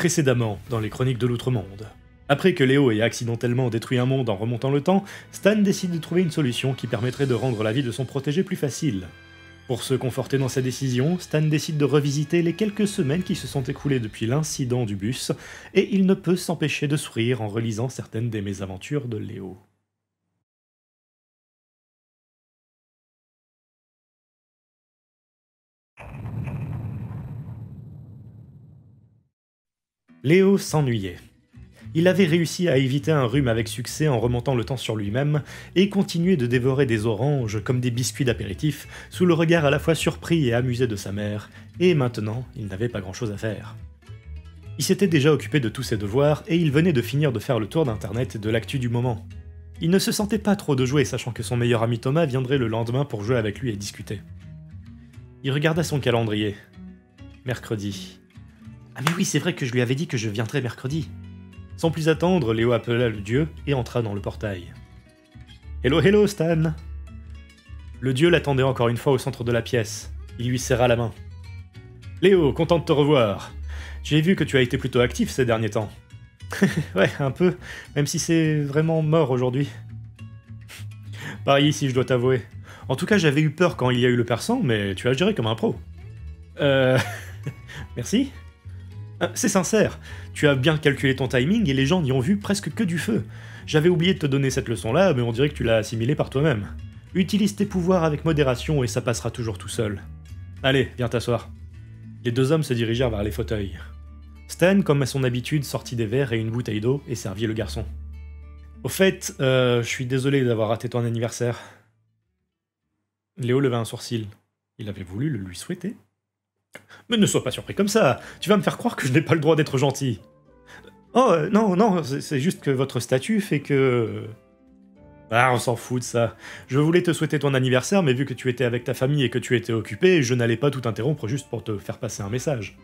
Précédemment, dans les chroniques de l'Outre-Monde. Après que Léo ait accidentellement détruit un monde en remontant le temps, Stan décide de trouver une solution qui permettrait de rendre la vie de son protégé plus facile. Pour se conforter dans sa décision, Stan décide de revisiter les quelques semaines qui se sont écoulées depuis l'incident du bus, et il ne peut s'empêcher de sourire en relisant certaines des mésaventures de Léo. Léo s'ennuyait. Il avait réussi à éviter un rhume avec succès en remontant le temps sur lui-même, et continuait de dévorer des oranges comme des biscuits d'apéritif, sous le regard à la fois surpris et amusé de sa mère, et maintenant, il n'avait pas grand-chose à faire. Il s'était déjà occupé de tous ses devoirs, et il venait de finir de faire le tour d'internet et de l'actu du moment. Il ne se sentait pas trop de jouer, sachant que son meilleur ami Thomas viendrait le lendemain pour jouer avec lui et discuter. Il regarda son calendrier. Mercredi. Ah mais oui, c'est vrai que je lui avais dit que je viendrais mercredi. Sans plus attendre, Léo appela le dieu et entra dans le portail. Hello, hello, Stan. Le dieu l'attendait encore une fois au centre de la pièce. Il lui serra la main. Léo, content de te revoir. J'ai vu que tu as été plutôt actif ces derniers temps. Ouais, un peu, même si c'est vraiment mort aujourd'hui. Pareil ici, je dois t'avouer. En tout cas, j'avais eu peur quand il y a eu le persan, mais tu as géré comme un pro. Merci. C'est sincère, tu as bien calculé ton timing et les gens n'y ont vu presque que du feu. J'avais oublié de te donner cette leçon-là, mais on dirait que tu l'as assimilée par toi-même. Utilise tes pouvoirs avec modération et ça passera toujours tout seul. Allez, viens t'asseoir. Les deux hommes se dirigèrent vers les fauteuils. Stan, comme à son habitude, sortit des verres et une bouteille d'eau et servit le garçon. Au fait, je suis désolé d'avoir raté ton anniversaire. Léo leva un sourcil. Il avait voulu le lui souhaiter. Mais ne sois pas surpris comme ça, tu vas me faire croire que je n'ai pas le droit d'être gentil. Oh, non, c'est juste que votre statut fait que... Ah, on s'en fout de ça. Je voulais te souhaiter ton anniversaire, mais vu que tu étais avec ta famille et que tu étais occupé, je n'allais pas tout interrompre juste pour te faire passer un message.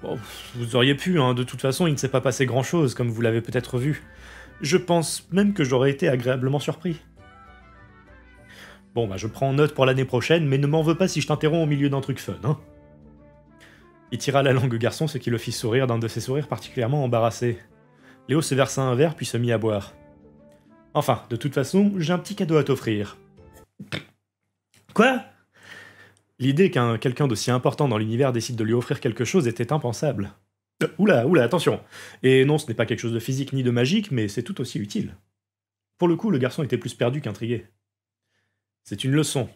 Bon, vous auriez pu, hein, de toute façon, il ne s'est pas passé grand-chose, comme vous l'avez peut-être vu. Je pense même que j'aurais été agréablement surpris. Bon, bah je prends note pour l'année prochaine, mais ne m'en veux pas si je t'interromps au milieu d'un truc fun, hein. Il tira la langue au garçon, ce qui le fit sourire d'un de ses sourires particulièrement embarrassés. Léo se versa un verre puis se mit à boire. Enfin, de toute façon, j'ai un petit cadeau à t'offrir. Quoi? L'idée qu'un quelqu'un d'aussi important dans l'univers décide de lui offrir quelque chose était impensable. Oula, attention. Et non, ce n'est pas quelque chose de physique ni de magique, mais c'est tout aussi utile. Pour le coup, le garçon était plus perdu qu'intrigué. C'est une leçon.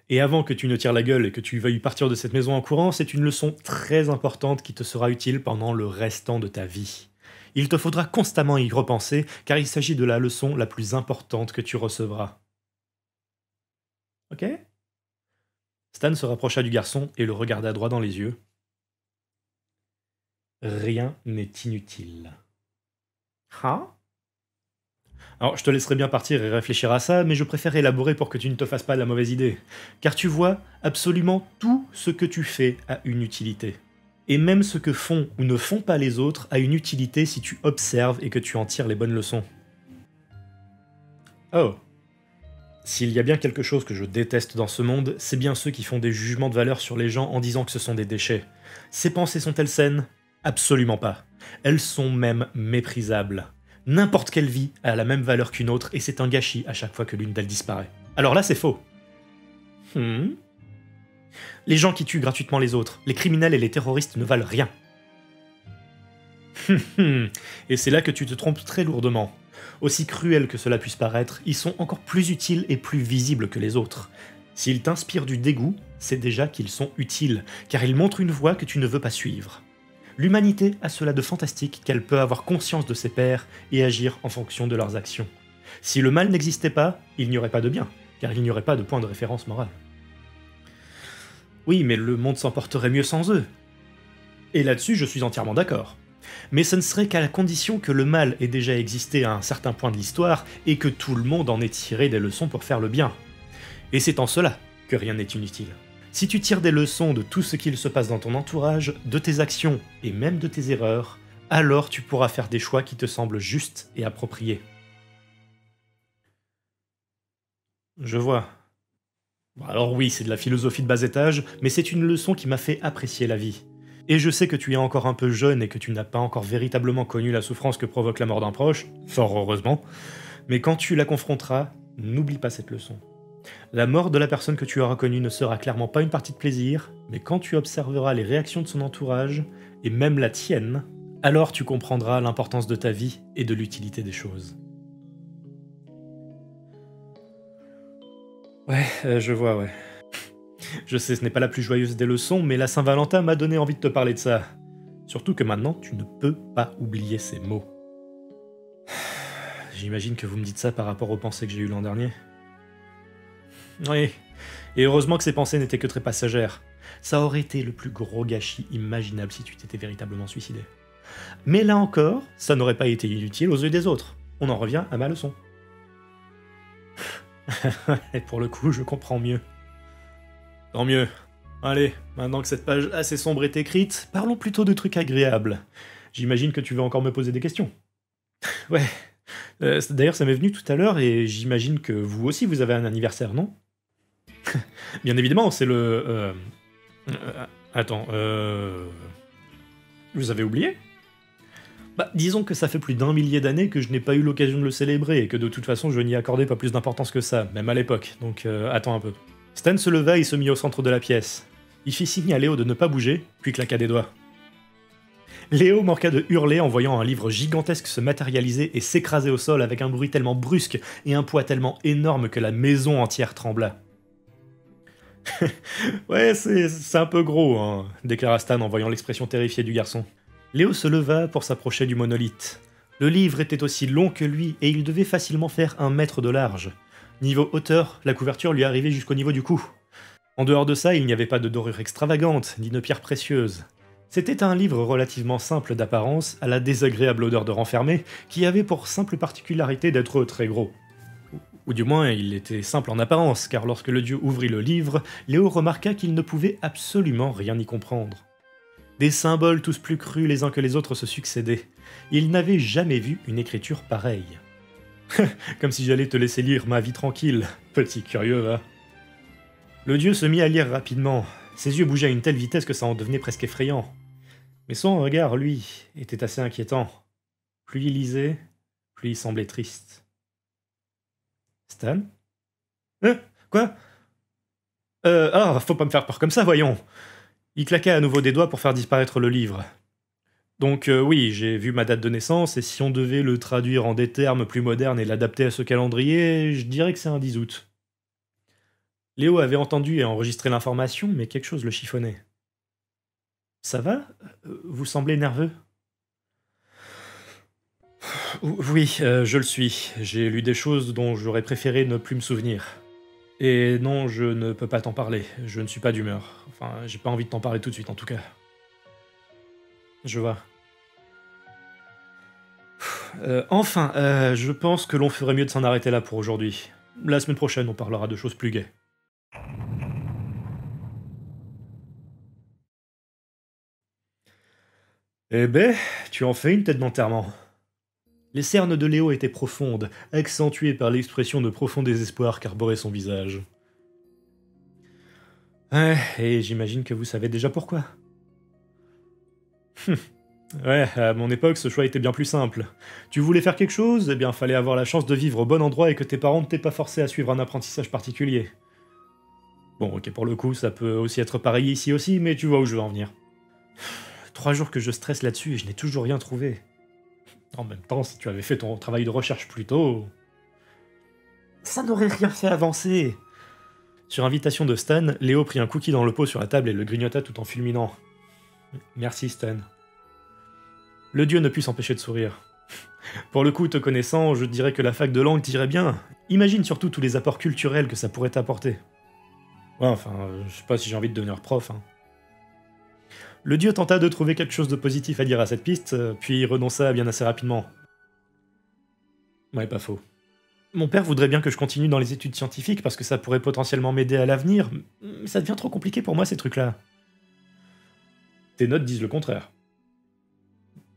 Et avant que tu ne tires la gueule et que tu veuilles partir de cette maison en courant, c'est une leçon très importante qui te sera utile pendant le restant de ta vie. Il te faudra constamment y repenser, car il s'agit de la leçon la plus importante que tu recevras. Ok? Stan se rapprocha du garçon et le regarda droit dans les yeux. Rien n'est inutile. Hein? Alors, je te laisserai bien partir et réfléchir à ça, mais je préfère élaborer pour que tu ne te fasses pas la mauvaise idée. Car tu vois, absolument tout ce que tu fais a une utilité. Et même ce que font ou ne font pas les autres a une utilité si tu observes et que tu en tires les bonnes leçons. Oh. S'il y a bien quelque chose que je déteste dans ce monde, c'est bien ceux qui font des jugements de valeur sur les gens en disant que ce sont des déchets. Ces pensées sont-elles saines? Absolument pas. Elles sont même méprisables. N'importe quelle vie a la même valeur qu'une autre et c'est un gâchis à chaque fois que l'une d'elles disparaît. Alors là, c'est faux. Les gens qui tuent gratuitement les autres, les criminels et les terroristes ne valent rien. Et c'est là que tu te trompes très lourdement. Aussi cruel que cela puisse paraître, ils sont encore plus utiles et plus visibles que les autres. S'ils t'inspirent du dégoût, c'est déjà qu'ils sont utiles, car ils montrent une voie que tu ne veux pas suivre. L'humanité a cela de fantastique qu'elle peut avoir conscience de ses pairs et agir en fonction de leurs actions. Si le mal n'existait pas, il n'y aurait pas de bien, car il n'y aurait pas de point de référence morale. Oui, mais le monde s'en porterait mieux sans eux. Et là-dessus, je suis entièrement d'accord. Mais ce ne serait qu'à la condition que le mal ait déjà existé à un certain point de l'histoire et que tout le monde en ait tiré des leçons pour faire le bien. Et c'est en cela que rien n'est inutile. Si tu tires des leçons de tout ce qu'il se passe dans ton entourage, de tes actions et même de tes erreurs, alors tu pourras faire des choix qui te semblent justes et appropriés. Je vois. Bon, alors oui, c'est de la philosophie de bas étage, mais c'est une leçon qui m'a fait apprécier la vie. Et je sais que tu es encore un peu jeune et que tu n'as pas encore véritablement connu la souffrance que provoque la mort d'un proche, fort heureusement, mais quand tu la confronteras, n'oublie pas cette leçon. La mort de la personne que tu auras connue ne sera clairement pas une partie de plaisir, mais quand tu observeras les réactions de son entourage, et même la tienne, alors tu comprendras l'importance de ta vie et de l'utilité des choses. Ouais, je vois, ouais. Je sais, ce n'est pas la plus joyeuse des leçons, mais la Saint-Valentin m'a donné envie de te parler de ça. Surtout que maintenant, tu ne peux pas oublier ces mots. J'imagine que vous me dites ça par rapport aux pensées que j'ai eues l'an dernier. Oui, et heureusement que ces pensées n'étaient que très passagères. Ça aurait été le plus gros gâchis imaginable si tu t'étais véritablement suicidé. Mais là encore, ça n'aurait pas été inutile aux yeux des autres. On en revient à ma leçon. Et pour le coup, je comprends mieux. Tant mieux. Allez, maintenant que cette page assez sombre est écrite, parlons plutôt de trucs agréables. J'imagine que tu veux encore me poser des questions. Ouais. D'ailleurs, ça m'est venu tout à l'heure et j'imagine que vous aussi vous avez un anniversaire, non? Bien évidemment, c'est le... Attends, Vous avez oublié? Bah, disons que ça fait plus d'1 millier d'années que je n'ai pas eu l'occasion de le célébrer et que de toute façon je n'y accordais pas plus d'importance que ça, même à l'époque, donc attends un peu. Stan se leva et se mit au centre de la pièce. Il fit signe à Léo de ne pas bouger, puis claqua des doigts. Léo manqua de hurler en voyant un livre gigantesque se matérialiser et s'écraser au sol avec un bruit tellement brusque et un poids tellement énorme que la maison entière trembla. Ouais, c'est un peu gros, hein, déclara Stan en voyant l'expression terrifiée du garçon. Léo se leva pour s'approcher du monolithe. Le livre était aussi long que lui et il devait facilement faire 1 mètre de large. Niveau hauteur, la couverture lui arrivait jusqu'au niveau du cou. En dehors de ça, il n'y avait pas de dorure extravagante, ni de pierres précieuses. C'était un livre relativement simple d'apparence, à la désagréable odeur de renfermé, qui avait pour simple particularité d'être très gros. Ou du moins, il était simple en apparence, car lorsque le dieu ouvrit le livre, Léo remarqua qu'il ne pouvait absolument rien y comprendre. Des symboles tous plus crus les uns que les autres se succédaient. Il n'avait jamais vu une écriture pareille. Comme si j'allais te laisser lire ma vie tranquille, petit curieux, va. Le dieu se mit à lire rapidement. Ses yeux bougeaient à une telle vitesse que ça en devenait presque effrayant. Mais son regard, lui, était assez inquiétant. Plus il lisait, plus il semblait triste. Stan? Quoi? Faut pas me faire peur comme ça, voyons. Il claqua à nouveau des doigts pour faire disparaître le livre. Donc oui, j'ai vu ma date de naissance, et si on devait le traduire en des termes plus modernes et l'adapter à ce calendrier, je dirais que c'est un 10 août. Léo avait entendu et enregistré l'information, mais quelque chose le chiffonnait. Ça va? Vous semblez nerveux? Oui, je le suis. J'ai lu des choses dont j'aurais préféré ne plus me souvenir. Et non, je ne peux pas t'en parler. Je ne suis pas d'humeur. Enfin, j'ai pas envie de t'en parler tout de suite, en tout cas. Je vois. Enfin, je pense que l'on ferait mieux de s'en arrêter là pour aujourd'hui. La semaine prochaine, on parlera de choses plus gaies. Eh ben, tu en fais une tête d'enterrement. Les cernes de Léo étaient profondes, accentuées par l'expression de profond désespoir qu'arborait son visage. Ouais, et j'imagine que vous savez déjà pourquoi. Ouais, à mon époque, ce choix était bien plus simple. Tu voulais faire quelque chose, eh bien fallait avoir la chance de vivre au bon endroit et que tes parents ne t'aient pas forcé à suivre un apprentissage particulier. Bon, ok, pour le coup, ça peut aussi être pareil ici aussi, mais tu vois où je veux en venir. 3 jours que je stresse là-dessus et je n'ai toujours rien trouvé. En même temps, si tu avais fait ton travail de recherche plus tôt... Ça n'aurait rien fait avancer. Sur invitation de Stan, Léo prit un cookie dans le pot sur la table et le grignota tout en fulminant. Merci Stan. Le dieu ne put s'empêcher de sourire. Pour le coup, te connaissant, je dirais que la fac de langue t'irait bien. Imagine surtout tous les apports culturels que ça pourrait t'apporter. Ouais, enfin, je sais pas si j'ai envie de devenir prof, hein. Le dieu tenta de trouver quelque chose de positif à dire à cette piste, puis renonça bien assez rapidement. Ouais, pas faux. Mon père voudrait bien que je continue dans les études scientifiques parce que ça pourrait potentiellement m'aider à l'avenir, mais ça devient trop compliqué pour moi ces trucs-là. Tes notes disent le contraire.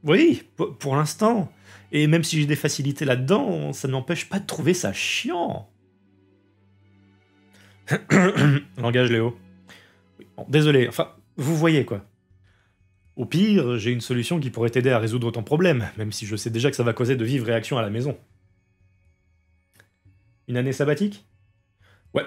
Oui, pour l'instant. Et même si j'ai des facilités là-dedans, ça ne m'empêche pas de trouver ça chiant. Langage Léo. Bon, désolé, enfin, vous voyez quoi. Au pire, j'ai une solution qui pourrait t'aider à résoudre ton problème, même si je sais déjà que ça va causer de vives réactions à la maison. Une année sabbatique? Ouais.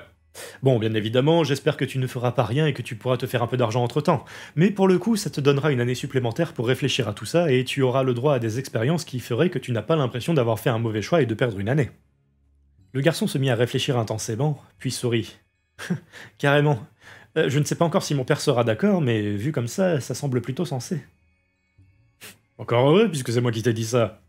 Bon, bien évidemment, j'espère que tu ne feras pas rien et que tu pourras te faire un peu d'argent entre-temps. Mais pour le coup, ça te donnera une année supplémentaire pour réfléchir à tout ça et tu auras le droit à des expériences qui feraient que tu n'as pas l'impression d'avoir fait un mauvais choix et de perdre une année. Le garçon se mit à réfléchir intensément, puis sourit. Carrément. Je ne sais pas encore si mon père sera d'accord, mais vu comme ça semble plutôt sensé. Encore heureux, puisque c'est moi qui t'ai dit ça.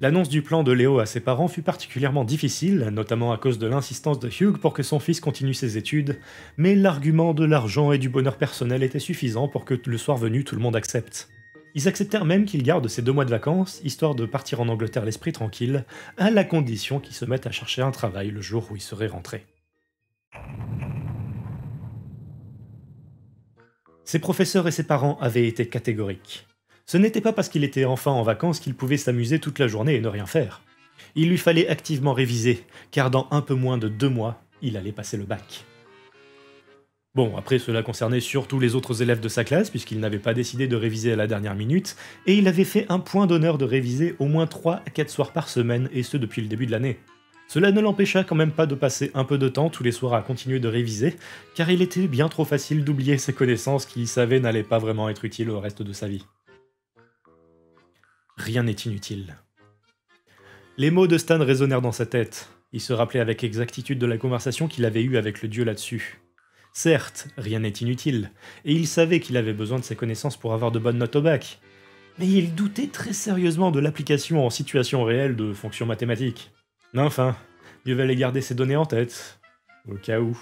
L'annonce du plan de Léo à ses parents fut particulièrement difficile, notamment à cause de l'insistance de Hugh pour que son fils continue ses études, mais l'argument de l'argent et du bonheur personnel était suffisant pour que le soir venu tout le monde accepte. Ils acceptèrent même qu'il garde ses 2 mois de vacances, histoire de partir en Angleterre l'esprit tranquille, à la condition qu'il se mette à chercher un travail le jour où il serait rentré. Ses professeurs et ses parents avaient été catégoriques. Ce n'était pas parce qu'il était enfin en vacances qu'il pouvait s'amuser toute la journée et ne rien faire. Il lui fallait activement réviser, car dans un peu moins de 2 mois, il allait passer le bac. Bon, après cela concernait surtout les autres élèves de sa classe, puisqu'il n'avait pas décidé de réviser à la dernière minute, et il avait fait un point d'honneur de réviser au moins 3 à 4 soirs par semaine, et ce depuis le début de l'année. Cela ne l'empêcha quand même pas de passer un peu de temps tous les soirs à continuer de réviser, car il était bien trop facile d'oublier ses connaissances qu'il savait n'allaient pas vraiment être utiles au reste de sa vie. Rien n'est inutile. Les mots de Stan résonnèrent dans sa tête. Il se rappelait avec exactitude de la conversation qu'il avait eue avec le dieu là-dessus. Certes, rien n'est inutile, et il savait qu'il avait besoin de ses connaissances pour avoir de bonnes notes au bac. Mais il doutait très sérieusement de l'application en situation réelle de fonctions mathématiques. Enfin, mieux valait garder ces données en tête, au cas où.